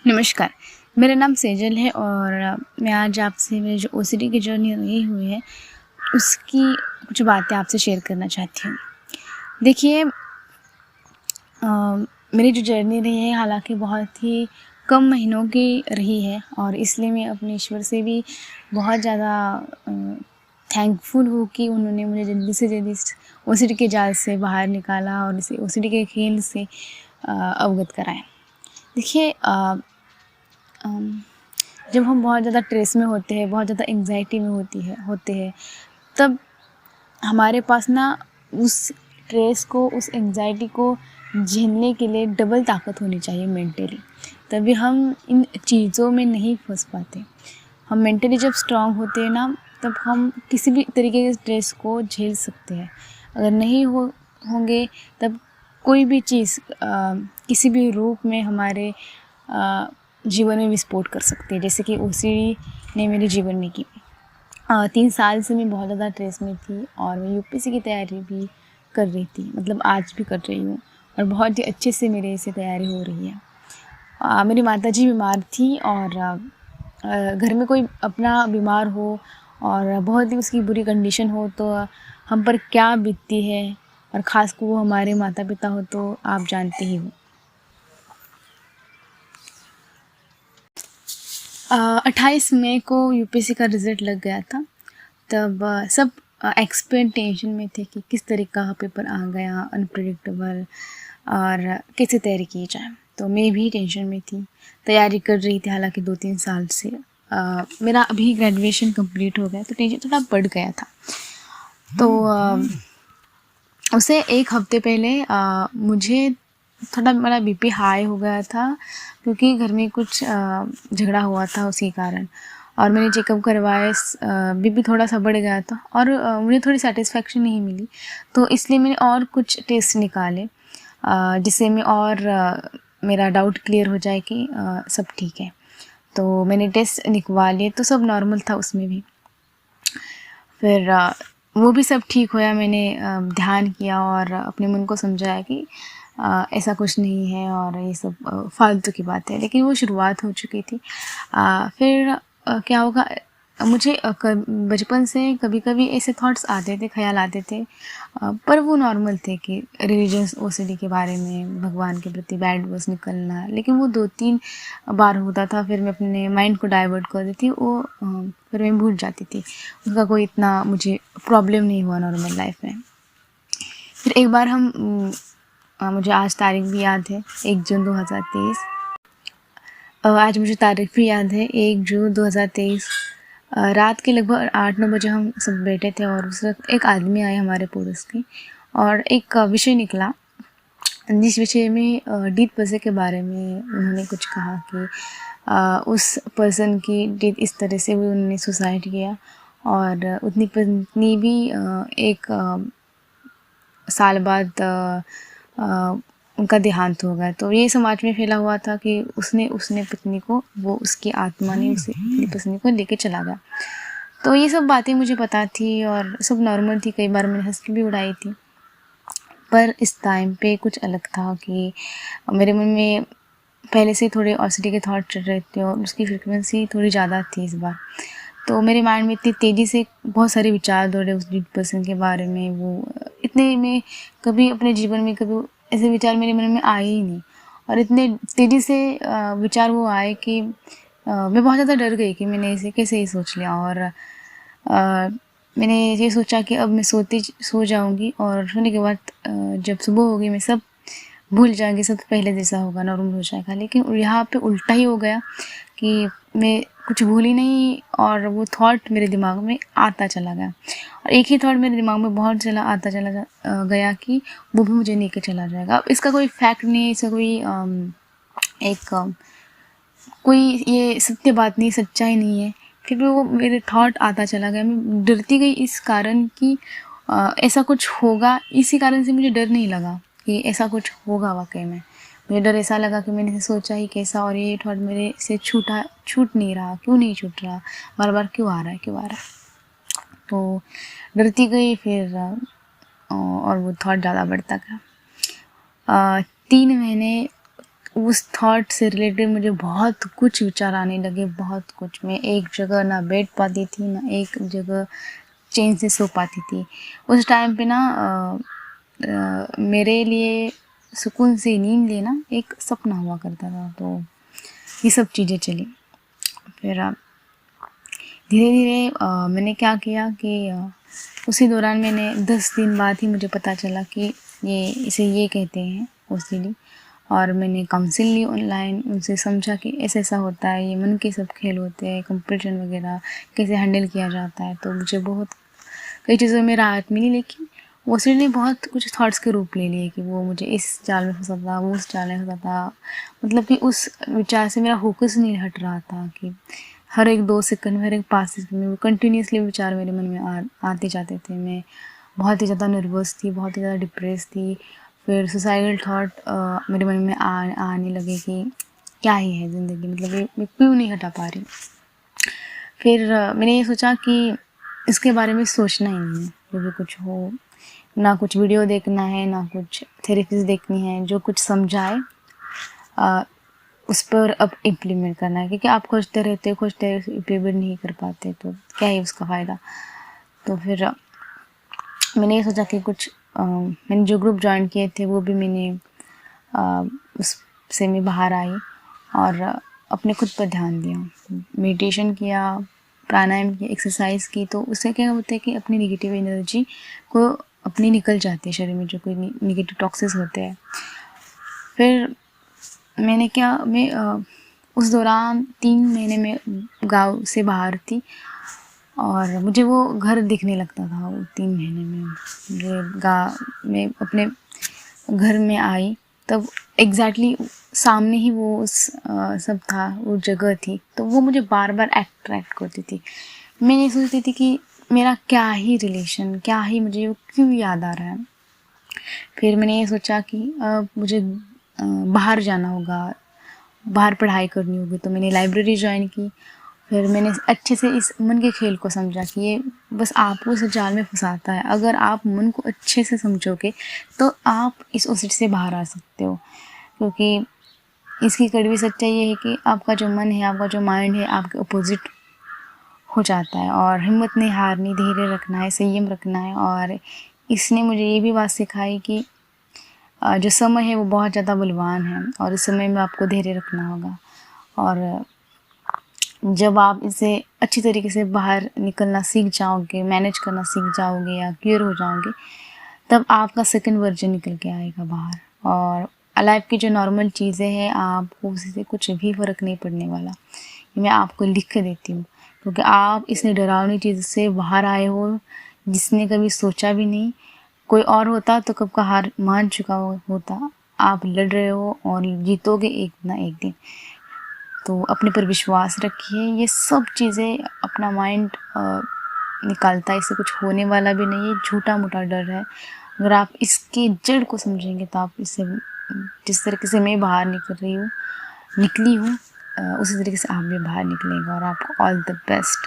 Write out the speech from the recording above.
नमस्कार, मेरा नाम सेजल है और मैं आज आपसे मेरी जो ओसीडी की जर्नी रही हुई है, उसकी कुछ बातें आपसे शेयर करना चाहती हूँ। देखिए मेरी जो जर्नी रही है हालाँकि बहुत ही कम महीनों की रही है और इसलिए मैं अपने ईश्वर से भी बहुत ज़्यादा थैंकफुल हूँ कि उन्होंने मुझे जल्दी से जल्दी इस ओसीडी के जाल से बाहर निकाला और इसे ओसीडी के खेल से अवगत कराया। देखिए जब हम बहुत ज़्यादा स्ट्रेस में होते हैं, बहुत ज़्यादा एंग्ज़ायटी में होते हैं, तब हमारे पास ना उस स्ट्रेस को, उस एंग्ज़ायटी को झेलने के लिए डबल ताकत होनी चाहिए मेंटली। तभी हम इन चीज़ों में नहीं फँस पाते। हम मेंटली जब स्ट्रॉन्ग होते हैं ना, तब हम किसी भी तरीके के स्ट्रेस को झेल सकते हैं। अगर नहीं होंगे तब कोई भी चीज़ किसी भी रूप में हमारे जीवन में विस्फोट कर सकती है, जैसे कि ओसीडी ने मेरे जीवन में की। 3 साल से मैं बहुत ज़्यादा स्ट्रेस में थी और मैं यूपीएससी की तैयारी भी कर रही थी, मतलब आज भी कर रही हूँ और बहुत ही अच्छे से मेरे इससे तैयारी हो रही है। मेरी माताजी बीमार थी और घर में कोई अपना बीमार हो और बहुत ही उसकी बुरी कंडीशन हो तो हम पर क्या बीतती है, और ख़ास को वो हमारे माता पिता हो तो आप जानते ही हो। 28 मई को यूपीएससी का रिज़ल्ट लग गया था। तब सब एक्सपर्ट टेंशन में थे कि किस तरह का पेपर आ गया, अनप्रेडिक्टेबल, और कैसे तैयारी की जाए। तो मैं भी टेंशन में थी, तैयारी कर रही थी हालांकि 2-3 साल से। मेरा अभी ग्रेजुएशन कंप्लीट हो गया तो टेंशन थोड़ा बढ़ गया था। तो उससे एक हफ्ते पहले मुझे थोड़ा मेरा बीपी हाई हो गया था क्योंकि घर में कुछ झगड़ा हुआ था उसी कारण, और मैंने चेकअप करवाया, बीपी थोड़ा सा बढ़ गया था और मुझे थोड़ी सेटिस्फेक्शन नहीं मिली, तो इसलिए मैंने और कुछ टेस्ट निकाले जिससे मैं और मेरा डाउट क्लियर हो जाए कि सब ठीक है। तो मैंने टेस्ट निकलवा लिए तो सब नॉर्मल था उसमें भी। फिर वो भी सब ठीक होया। मैंने ध्यान किया और अपने मन को समझाया कि ऐसा कुछ नहीं है और ये सब फालतू की बात है, लेकिन वो शुरुआत हो चुकी थी। फिर क्या होगा, मुझे बचपन से कभी कभी ऐसे थॉट्स आते थे, ख्याल आते थे, पर वो नॉर्मल थे कि रिलीजियस ओसीडी के बारे में, भगवान के प्रति बैड वर्ड्स निकलना, लेकिन वो 2-3 बार होता था, फिर मैं अपने माइंड को डाइवर्ट कर देती, वो फिर मैं भूल जाती थी। उसका कोई इतना मुझे प्रॉब्लम नहीं हुआ नॉर्मल लाइफ में। फिर एक बार मुझे आज तारीख भी याद है, 1 जून 2023। आज मुझे तारीख भी याद है, 1 जून 2023। रात के लगभग 8-9 बजे हम सब बैठे थे और उस वक्त एक आदमी आए हमारे पड़ोस के, और एक विषय निकला जिस विषय में डेथ पर्सन के बारे में उन्होंने कुछ कहा कि उस पर्सन की डेथ इस तरह से हुई, उन्होंने सुसाइड किया और उतनी पत्नी भी एक साल बाद उनका देहांत हो गया। तो ये समाज में फैला हुआ था कि उसने पत्नी को, वो उसकी आत्मा ने उसे अपनी पत्नी को लेके चला गया। तो ये सब बातें मुझे पता थी और सब नॉर्मल थी, कई बार मैंने हंस भी उड़ाई थी, पर इस टाइम पे कुछ अलग था कि मेरे मन में पहले से थोड़े ओसीडी के थॉट चल रहे थे और उसकी फ्रिक्वेंसी थोड़ी ज़्यादा थी इस बार। तो मेरे माइंड में इतनी तेज़ी से बहुत सारे विचार दौड़े उस डेड पर्सन के बारे में। वो इतने में कभी अपने जीवन में कभी ऐसे विचार मेरे मन में आए ही नहीं, और इतने तेज़ी से विचार वो आए कि मैं बहुत ज़्यादा डर गई कि मैंने इसे कैसे ही सोच लिया। और मैंने ये सोचा कि अब मैं सो जाऊंगी और सोने के बाद जब सुबह होगी मैं सब भूल जाएंगे, सब पहले जैसा होगा, नॉर्मल हो जाएगा। लेकिन यहाँ पे उल्टा ही हो गया कि मैं कुछ भूली नहीं और वो थॉट मेरे दिमाग में आता चला गया, और एक ही थॉट मेरे दिमाग में बहुत आता चला गया कि वो भी मुझे लेके चला जाएगा। अब इसका कोई फैक्ट नहीं है, इसका कोई ये सत्य बात नहीं, सच्चाई नहीं है, फिर भी वो मेरे थॉट आता चला गया। मैं डरती गई इस कारण कि ऐसा कुछ होगा, इसी कारण से मुझे डर नहीं लगा कि ऐसा कुछ होगा वाकई में। मुझे डर ऐसा लगा कि मैंने सोचा ही कैसा, और ये थॉट मेरे से छूट नहीं रहा, क्यों नहीं छूट रहा, बार बार क्यों आ रहा है। तो डरती गई फिर और वो थॉट ज़्यादा बढ़ता गया। 3 महीने उस थॉट से रिलेटेड मुझे बहुत कुछ विचार आने लगे, बहुत कुछ। मैं एक जगह ना बैठ पाती थी, ना एक जगह चैन से सो पाती थी। उस टाइम पे ना मेरे लिए सुकून से नींद लेना एक सपना हुआ करता था। तो ये सब चीज़ें चली। फिर धीरे धीरे मैंने क्या किया कि उसी दौरान मैंने 10 दिन बाद ही मुझे पता चला कि इसे ये कहते हैं ओसीडी। और मैंने काउंसिल ली ऑनलाइन, उनसे समझा कि ऐसा ऐसा होता है, ये मन के सब खेल होते हैं, कंपटीशन वगैरह कैसे हैंडल किया जाता है। तो मुझे बहुत कई चीज़ों में राहत मिली। लेकिन ओसीडी ने बहुत कुछ थॉट्स के रूप ले लिए कि वो मुझे इस जाल में फंसा था, वो उस जाल में फंसा था। मतलब कि उस विचार से मेरा फोकस नहीं हट रहा था कि हर एक 2 सेकंड में, हर एक 5 सेकंड में वो कंटिन्यूसली विचार मेरे मन में आते जाते थे। मैं बहुत ही ज़्यादा नर्वस थी, बहुत ही ज़्यादा डिप्रेस थी। फिर सुसाइडल थॉट मेरे मन में आने लगे कि क्या ही है ज़िंदगी, मतलब ये मैं क्यों नहीं हटा पा रही। फिर मैंने ये सोचा कि इसके बारे में सोचना ही नहीं है, जो भी कुछ हो, ना कुछ वीडियो देखना है, ना कुछ थेरेपीज देखनी है। जो कुछ समझाए उस पर अब इम्प्लीमेंट करना है, क्योंकि आप खोजते रहते इम्प्लीमेंट नहीं कर पाते तो क्या है उसका फ़ायदा। तो फिर मैंने ये सोचा कि कुछ मैंने जो ग्रुप ज्वाइन किए थे वो भी मैंने उससे मैं बाहर आई और अपने खुद पर ध्यान दिया, मेडिटेशन किया, प्राणायाम किया, एक्सरसाइज की। तो उससे क्या होता है कि अपनी नेगेटिव एनर्जी को अपनी निकल जाती है शरीर में, जो कोई नेगेटिव टॉक्सिस होते हैं। फिर मैंने उस दौरान 3 महीने में गाँव से बाहर थी और मुझे वो घर दिखने लगता था। वो 3 महीने में मैं अपने घर में आई तब एग्जैक्टली सामने ही वो सब था, वो जगह थी। तो वो मुझे बार बार अट्रैक्ट करती थी। मैं नहीं सोचती थी कि मेरा क्या ही रिलेशन, क्या ही मुझे वो क्यों याद आ रहा है। फिर मैंने ये सोचा कि मुझे बाहर जाना होगा, बाहर पढ़ाई करनी होगी। तो मैंने लाइब्रेरी ज्वाइन की। फिर मैंने अच्छे से इस मन के खेल को समझा कि ये बस आपको इस जाल में फंसाता है। अगर आप मन को अच्छे से समझोगे तो आप इस ओसीडी से बाहर आ सकते हो, क्योंकि इसकी कड़वी सच्चाई ये है कि आपका जो मन है, आपका जो माइंड है, आपके अपोजिट हो जाता है। और हिम्मत नहीं हारनी, धैर्य रखना है, संयम रखना है। और इसने मुझे ये भी बात सिखाई कि जो समय है वो बहुत ज़्यादा बलवान है और इस समय में आपको धैर्य रखना होगा। और जब आप इसे अच्छी तरीके से बाहर निकलना सीख जाओगे, मैनेज करना सीख जाओगे या क्लियर हो जाओगे, तब आपका सेकंड वर्जन निकल के आएगा बाहर। और लाइफ की जो नॉर्मल चीज़ें हैं, आपको उससे कुछ भी फ़र्क नहीं पड़ने वाला। ये मैं आपको लिख के देती हूँ, क्योंकि आप इस डरावनी चीज़ से बाहर आए हो, जिसने कभी सोचा भी नहीं। कोई और होता तो कब का हार मान चुका होता। आप लड़ रहे हो और जीतोगे एक ना एक दिन। तो अपने पर विश्वास रखिए। ये सब चीज़ें अपना माइंड निकालता है, इससे कुछ होने वाला भी नहीं है, झूठा मोटा डर है। अगर आप इसकी जड़ को समझेंगे तो आप इससे, जिस तरीके से मैं बाहर निकली हूँ, उसी तरीके से आप भी बाहर निकलेंगे। और आपको ऑल द बेस्ट।